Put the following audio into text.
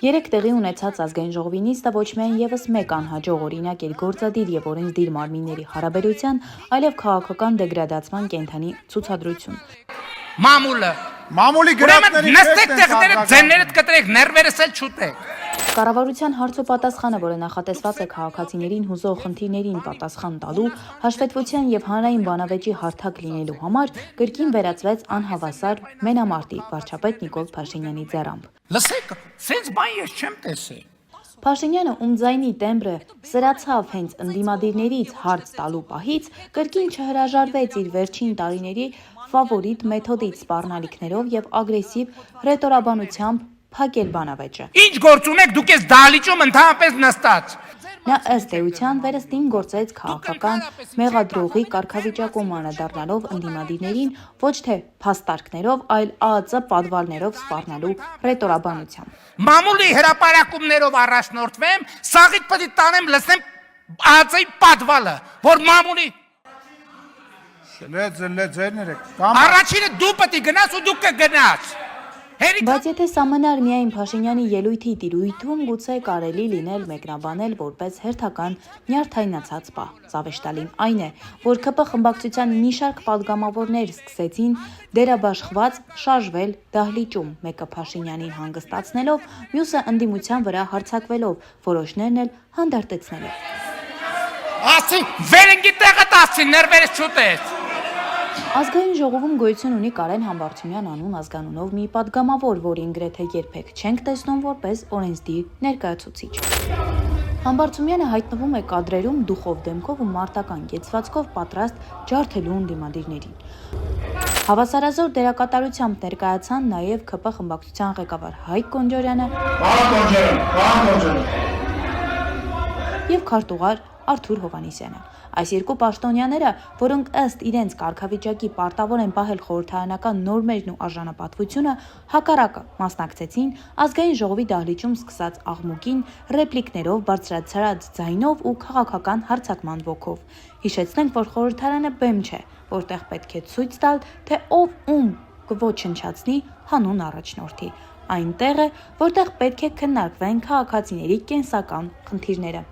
Երեք տեղի ունեցած ազգային ժողովի նիստը ոչ միայն եւս մեկ անհաջող օրինակ էր գործադիր եւ օրենսդիր մարմինների հարաբերության, այլև քաղաքական դեգրադացման կենդանի ցուցադրություն։ Մամուլի գրածների նստեք տեղները ձեններդ կտրեք, ներվերս էլ չուտեք։ Կառավարության հարցոպատասխանը, որը նախատեսված է քաղաքացիներին հուզող խնդիրներին պատասխան տալու, հաշվետվության եւ հանրային բանավեճի հարթակ լինելու համար, կրկին վերածվեց անհավասար մենամարտի վարչապետ Նիկոլ Փաշինյանի ձեռամբ։ Լսեք, սենց բան ես չեմ տեսել։ Փաշինյանը, ում ձայնի տեմբրը սրացավ հենց ընդդիմադիրներից հարց տալու պահից, կրկին չհրաժարվեց իր վերջին տարիների ֆավորիտ մեթոդից սպառնալիքներով եւ ագրեսիվ ռետորաբանությամբ փակել բանավեճը։ Ինչ գործ ունեք, դուք ես դահլիճում ընդհանրապես նստած։ Նա ըստ էության վերստին գործեց քաղաքական մեղադրողի կարգավիճակում անդրադառնալով ընդդիմադիրներին ոչ թե փաստարկներով, այլ ԱԱԾ պատվալներով սպառնալու ռետորաբանությամբ։ Մամուլի հրապարակումներով առաջնորդվեմ, սաղիթ պետք է տանեմ լսեմ ԱԱԾ-ի պատվալը, որ մամուլի Առաջինը դու պետք է գնաս ու դու կգնաս։ Բայց եթե սահմանար միայն Փաշինյանի ելույթի տիրույթում, գուցե կարելի լինել մեկնաբանել որպես հերթական նյարդայնացած պահ։ Զավեշտալին այն է, որ ՔՊ խմբակցության մի շարք պատգամավորներ սկսեցին դերաբաշխված շարժվել դահլիճում, մեկը Փաշինյանին հանգստացնելով, մյուսը ընդդիմության վրա հարձակվելով, որոշներն էլ հանդարտեցնելով։ Ասին վերնգի տեղը տասին, ներվերս չուտես։ Ազգային ժողովում գոյություն ունի Կարեն Համբարձումյան անուն ազգանունով մի պատգամավոր, որին գրեթե երբեք չենք տեսնում որպես օրենսդիր ներկայացուցիչ։ Համբարձումյանը հայտնվում է կադրերում դուխով դեմքով ու մարտական կեցվածքով պատրաստ ջարդելու ընդդիմադիրներին։ Հավասարազոր դերակատարությամբ ներկայացան նաև ՔՊ խմբակցության ղեկավար Հայկ Կոնջորյանը եւ քարտուղար Արթուր Հովհաննիսյանը։ Այս երկու պաշտոնյաները, որոնք ըստ իրենց կարգավիճակի պարտավոր են պահել խորհրդարանական նորմերն ու արժանապատվությունը, հակառակը մասնակցեցին ազգային ժողովի դահլիճում սկսած աղմուկին ռեպլիկներով, բարձրացրած ձայնով ու քաղաքական հարձակման ոգով։ Հիշեցնենք, որ խորհրդարանը բեմ չէ, որտեղ պետք է ցույց տալ, թե ով ում կոչնչացնի հանուն առաջնորդի։ Այնտեղ է, որտեղ պետք է քննարկվեն քաղաքացիների կենսական խնդիրները։